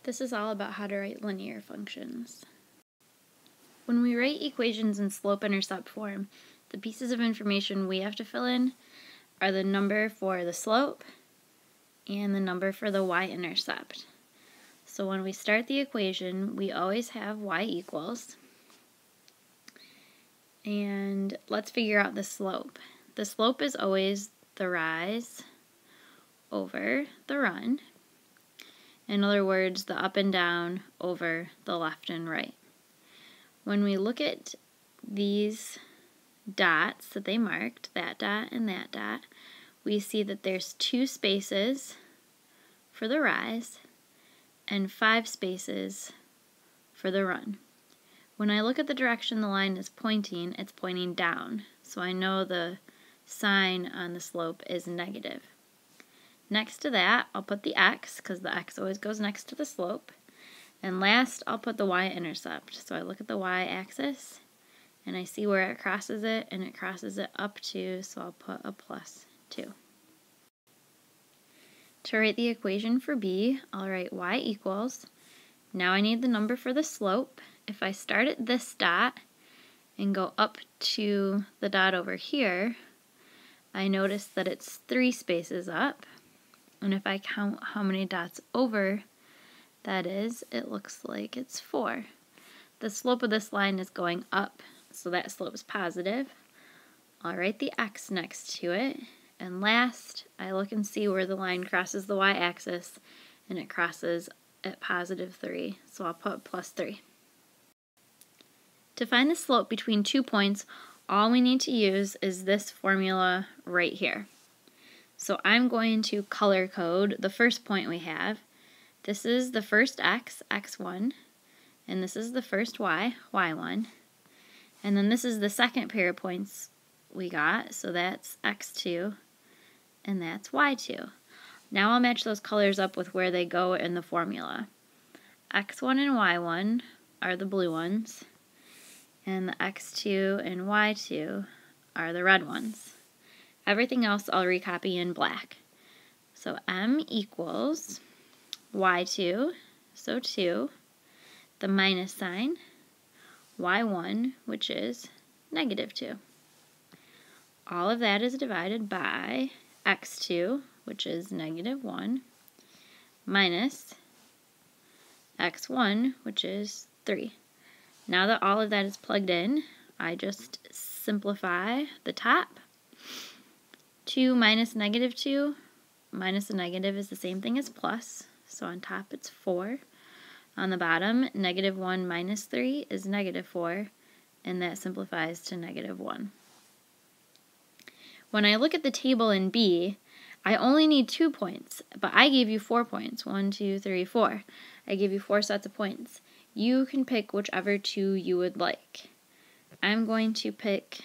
This is all about how to write linear functions. When we write equations in slope-intercept form, the pieces of information we have to fill in are the number for the slope and the number for the y-intercept. So when we start the equation, we always have y equals. And let's figure out the slope. The slope is always the rise over the run. In other words, the up and down over the left and right. When we look at these dots that they marked, that dot and that dot, we see that there's 2 spaces for the rise and 5 spaces for the run. When I look at the direction the line is pointing, it's pointing down, so I know the sign on the slope is negative. Next to that, I'll put the x, because the x always goes next to the slope. And last, I'll put the y-intercept. So I look at the y-axis, and I see where it crosses it, and it crosses it up 2, so I'll put a +2. To write the equation for b, I'll write y equals. Now I need the number for the slope. If I start at this dot and go up to the dot over here, I notice that it's 3 spaces up. And if I count how many dots over that is, it looks like it's 4. The slope of this line is going up, so that slope is positive. I'll write the x next to it. And last, I look and see where the line crosses the y-axis, and it crosses at +3, so I'll put +3. To find the slope between 2 points, all we need to use is this formula right here. So I'm going to color code the first point we have. This is the first x, x1, and this is the first y, y1. And then this is the second pair of points we got, so that's x2, and that's y2. Now I'll match those colors up with where they go in the formula. x1 and y1 are the blue ones, and the x2 and y2 are the red ones. Everything else I'll recopy in black. So m equals y2, so 2, the minus sign, y1, which is -2. All of that is divided by x2, which is -1, minus x1, which is 3. Now that all of that is plugged in, I just simplify the top. 2 minus -2, minus a negative is the same thing as plus, so on top it's 4. On the bottom, -1 minus 3 is -4, and that simplifies to -1. When I look at the table in B, I only need 2 points, but I gave you 4 points. 1, 2, 3, 4. I gave you 4 sets of points. You can pick whichever 2 you would like. I'm going to pick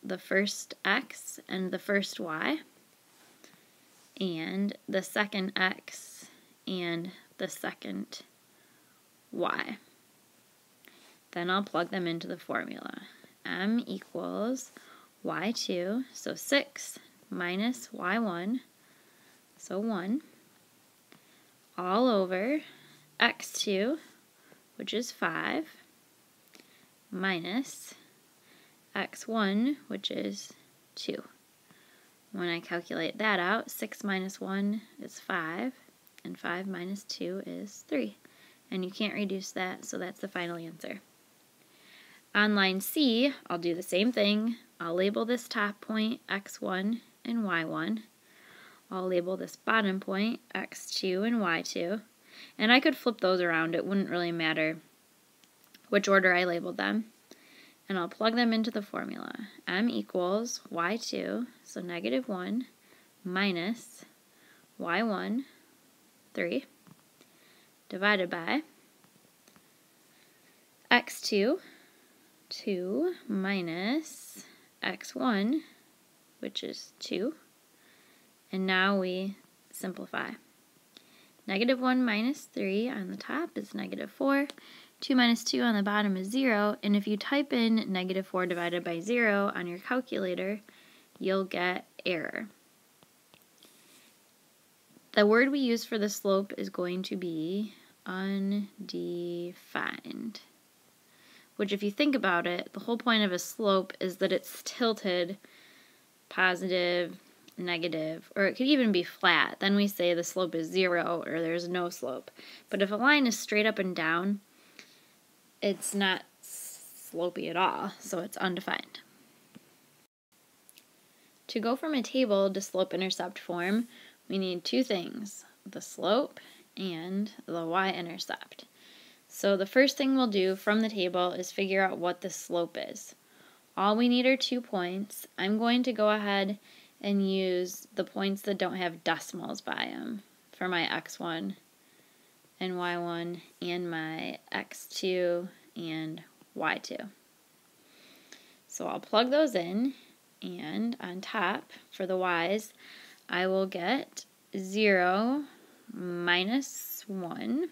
the first x and the first y, and the second x and the second y. Then I'll plug them into the formula. M equals y2, so 6, minus y1, so 1, all over x2, which is 5, minus x1, which is 2. When I calculate that out, 6 minus 1 is 5, and 5 minus 2 is 3. And you can't reduce that, so that's the final answer. On line C, I'll do the same thing. I'll label this top point x1 and y1. I'll label this bottom point x2 and y2. And I could flip those around. It wouldn't really matter which order I labeled them. And I'll plug them into the formula. M equals y2, so -1, minus y1, 3, divided by x2, 2, minus x1, which is 2. And now we simplify. -1 minus 3 on the top is -4. 2 minus 2 on the bottom is 0, and if you type in -4 divided by 0 on your calculator, you'll get error. The word we use for the slope is going to be undefined. Which, if you think about it, the whole point of a slope is that it's tilted positive, negative, or it could even be flat. Then we say the slope is 0 or there's no slope. But if a line is straight up and down, it's not slopey at all, so it's undefined. To go from a table to slope-intercept form, we need two things, the slope and the y-intercept. So the first thing we'll do from the table is figure out what the slope is. All we need are 2 points. I'm going to go ahead and use the points that don't have decimals by them for my x1 and y1 and my x2 and y2. So I'll plug those in, and on top, for the y's, I will get 0 minus 1.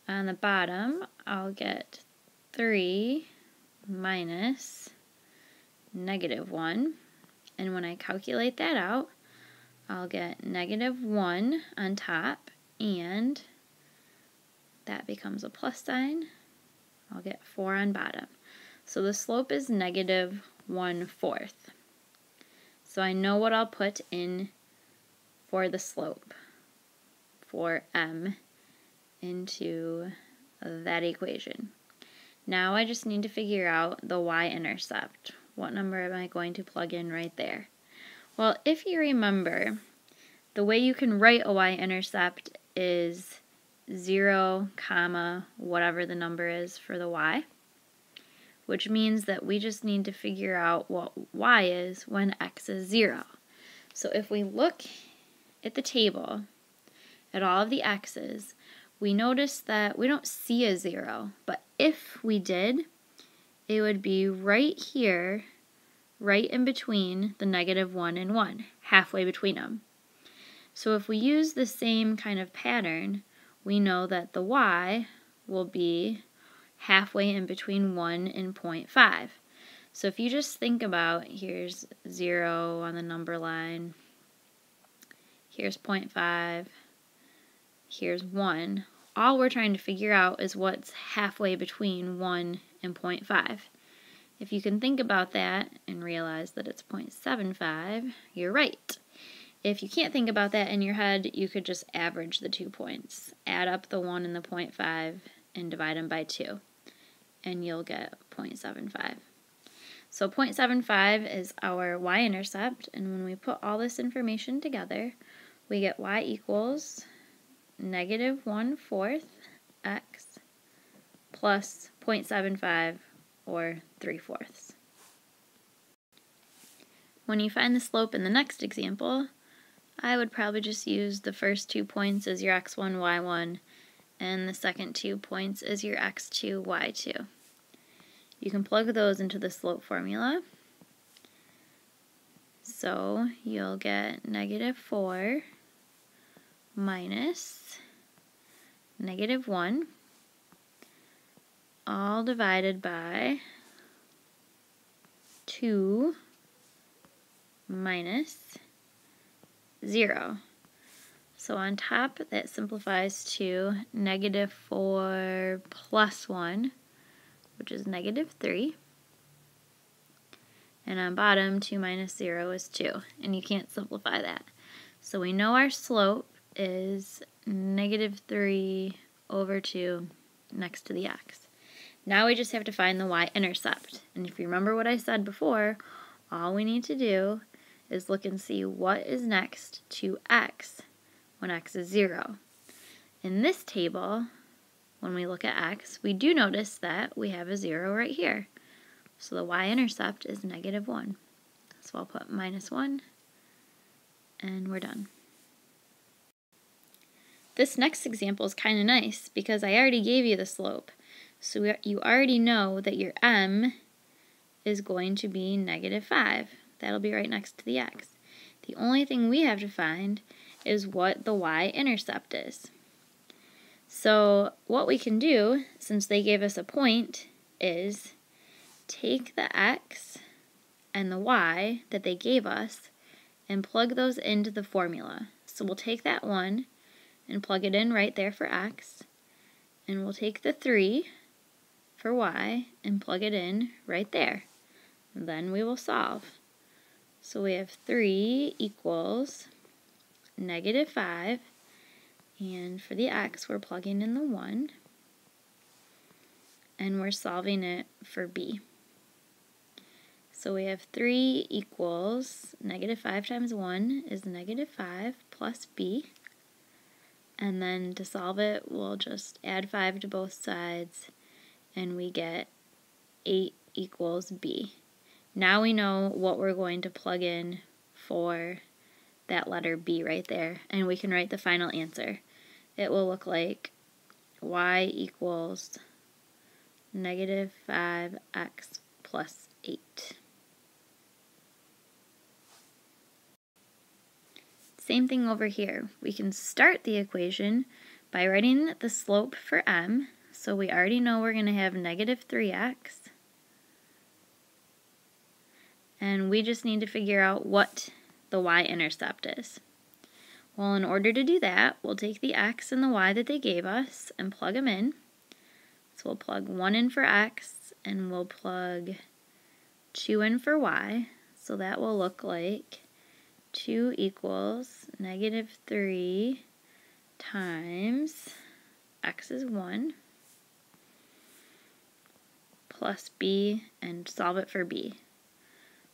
On the bottom, I'll get 3 minus negative 1. And when I calculate that out, I'll get negative 1 on top, and that becomes a plus sign. I'll get 4 on bottom. So the slope is negative 1/4. So I know what I'll put in for the slope for m into that equation. Now I just need to figure out the y-intercept. What number am I going to plug in right there? Well, if you remember, the way you can write a y-intercept is 0, comma, whatever the number is for the y, which means that we just need to figure out what y is when x is 0. So if we look at the table, at all of the x's, we notice that we don't see a 0, but if we did, it would be right here, right in between the negative 1 and 1, halfway between them. So if we use the same kind of pattern, we know that the y will be halfway in between 1 and 0.5. So if you just think about, here's 0 on the number line, here's 0.5, here's 1. All we're trying to figure out is what's halfway between 1 and 0.5. If you can think about that and realize that it's 0.75, you're right. If you can't think about that in your head, you could just average the 2 points. Add up the 1 and the 0.5 and divide them by 2, and you'll get 0.75. So 0.75 is our y-intercept, and when we put all this information together, we get y equals negative 1/4 x plus 0.75, or 3/4. When you find the slope in the next example, I would probably just use the first 2 points as your x1, y1, and the second 2 points as your x2, y2. You can plug those into the slope formula. So you'll get negative 4 minus negative 1, all divided by 2 minus 0. So on top, that simplifies to negative 4 plus 1, which is negative 3. And on bottom, 2 minus 0 is 2. And you can't simplify that. So we know our slope is negative 3 over 2 next to the x. Now we just have to find the y-intercept. And if you remember what I said before, all we need to do is look and see what is next to x when x is 0. In this table, when we look at x, we do notice that we have a 0 right here. So the y-intercept is negative 1. So I'll put minus 1, and we're done. This next example is kind of nice because I already gave you the slope. So you already know that your m is going to be negative 5. That'll be right next to the x. The only thing we have to find is what the y-intercept is. So what we can do, since they gave us a point, is take the x and the y that they gave us and plug those into the formula. So we'll take that 1 and plug it in right there for x. And we'll take the 3 for y and plug it in right there. And then we will solve. So we have 3 equals -5, and for the x we're plugging in the 1, and we're solving it for b. So we have 3 equals -5 times 1 is -5 plus b, and then to solve it we'll just add 5 to both sides and we get 8 equals b. Now we know what we're going to plug in for that letter b right there, and we can write the final answer. It will look like y equals -5x plus 8. Same thing over here. We can start the equation by writing the slope for m. So we already know we're going to have -3x. And we just need to figure out what the y-intercept is. Well, in order to do that, we'll take the x and the y that they gave us and plug them in. So we'll plug 1 in for x and we'll plug 2 in for y. So that will look like 2 equals -3 times x is 1 plus b, and solve it for b.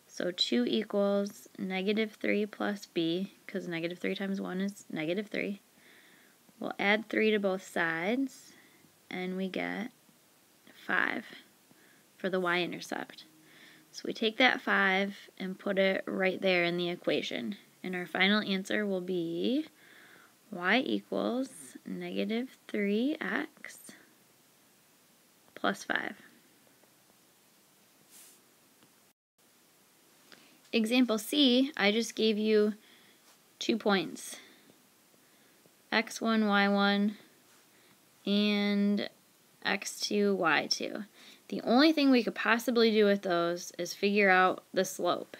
So 2 equals -3 plus b, because -3 times 1 is -3. We'll add 3 to both sides, and we get 5 for the y-intercept. So we take that 5 and put it right there in the equation. And our final answer will be y equals -3x plus 5. Example C, I just gave you 2 points, x1, y1, and x2, y2. The only thing we could possibly do with those is figure out the slope.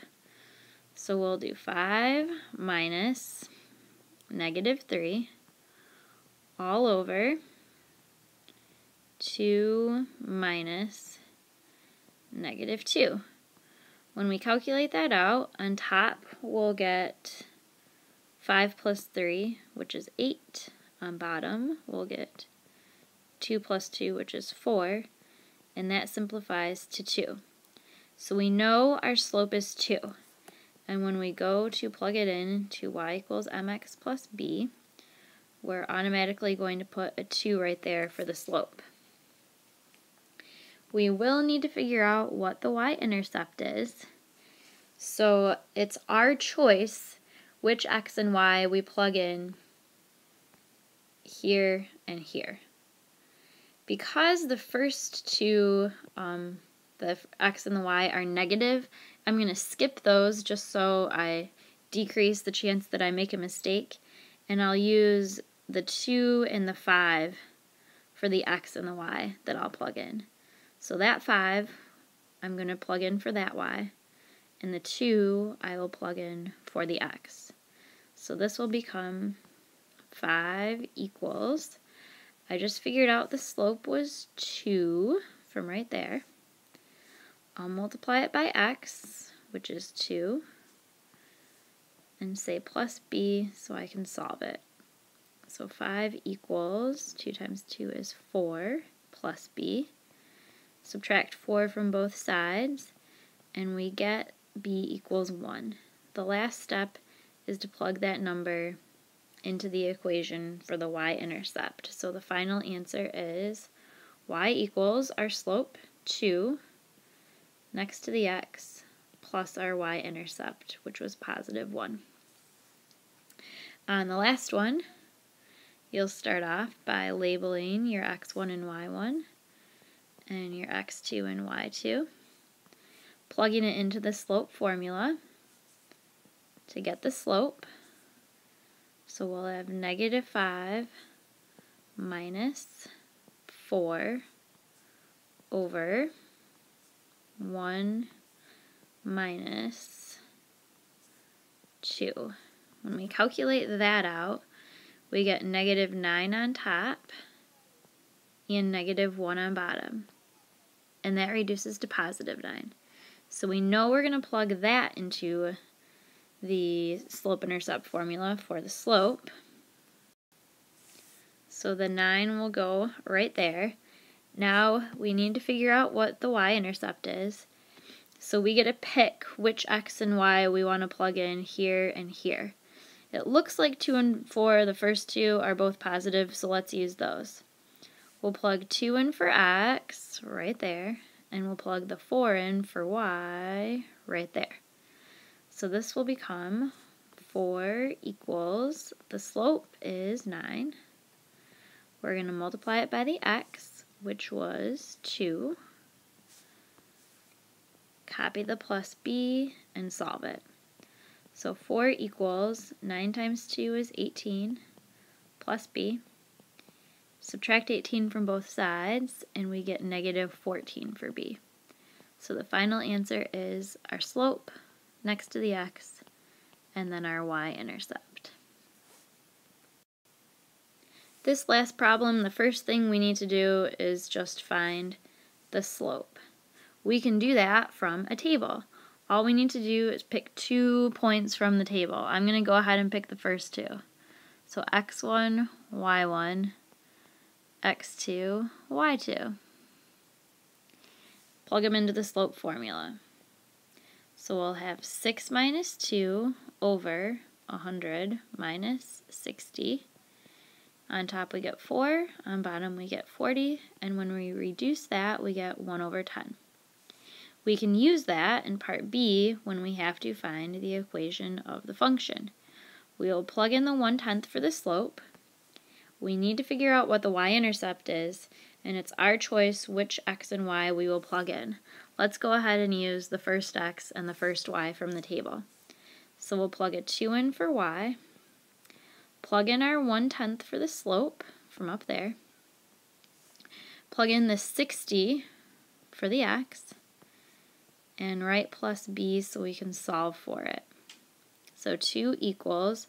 So we'll do 5 minus -3 all over 2 minus -2. When we calculate that out, on top we'll get 5 plus 3, which is 8. On bottom we'll get 2 plus 2, which is 4, and that simplifies to 2. So we know our slope is 2, and when we go to plug it in to y equals mx plus b, we're automatically going to put a 2 right there for the slope. We will need to figure out what the y-intercept is, so it's our choice which x and y we plug in here and here. Because the first two, the x and the y, are negative, I'm going to skip those just so I decrease the chance that I make a mistake, and I'll use the 2 and the 5 for the x and the y that I'll plug in. So that 5, I'm going to plug in for that y, and the 2 I will plug in for the x. So this will become 5 equals, I just figured out the slope was 2 from right there. I'll multiply it by x, which is 2, and say plus b so I can solve it. So 5 equals, 2 times 2 is 4, plus b. Subtract 4 from both sides, and we get b equals 1. The last step is to plug that number into the equation for the y-intercept. So the final answer is y equals our slope, 2, next to the x, plus our y-intercept, which was positive 1. On the last one, you'll start off by labeling your x1 and y1, and your x2 and y2, plugging it into the slope formula to get the slope. So we'll have -5 minus 4 over 1 minus 2. When we calculate that out, we get -9 on top and -1 on bottom. And that reduces to +9. So we know we're going to plug that into the slope-intercept formula for the slope. So the 9 will go right there. Now we need to figure out what the y-intercept is. So we get to pick which x and y we want to plug in here and here. It looks like 2 and 4, the first two, are both positive, so let's use those. We'll plug 2 in for x, right there, and we'll plug the 4 in for y, right there. So this will become 4 equals, the slope is 9. We're going to multiply it by the x, which was 2. Copy the plus b and solve it. So 4 equals 9 times 2 is 18 plus b. Subtract 18 from both sides and we get -14 for b. So the final answer is our slope next to the x and then our y-intercept. This last problem, the first thing we need to do is just find the slope. We can do that from a table. All we need to do is pick 2 points from the table. I'm going to go ahead and pick the first 2. So x1, y1, x2, y2. Plug them into the slope formula. So we'll have 6 minus 2 over 100 minus 60. On top we get 4, on bottom we get 40, and when we reduce that we get 1 over 10. We can use that in part B when we have to find the equation of the function. We will plug in the 1/10 for the slope. We need to figure out what the y-intercept is, and it's our choice which x and y we will plug in. Let's go ahead and use the first x and the first y from the table. So we'll plug a 2 in for y, plug in our 1/10 for the slope from up there, plug in the 60 for the x, and write plus b so we can solve for it. So 2 equals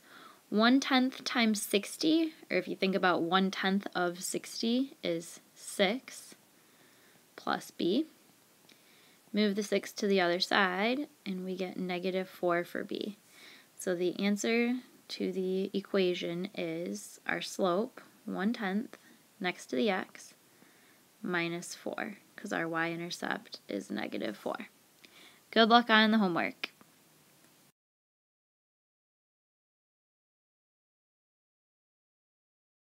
1/10 times 60, or if you think about 1/10 of 60 is 6, plus b. Move the 6 to the other side, and we get -4 for b. So the answer to the equation is our slope, 1/10, next to the x, minus 4, because our y-intercept is -4. Good luck on the homework.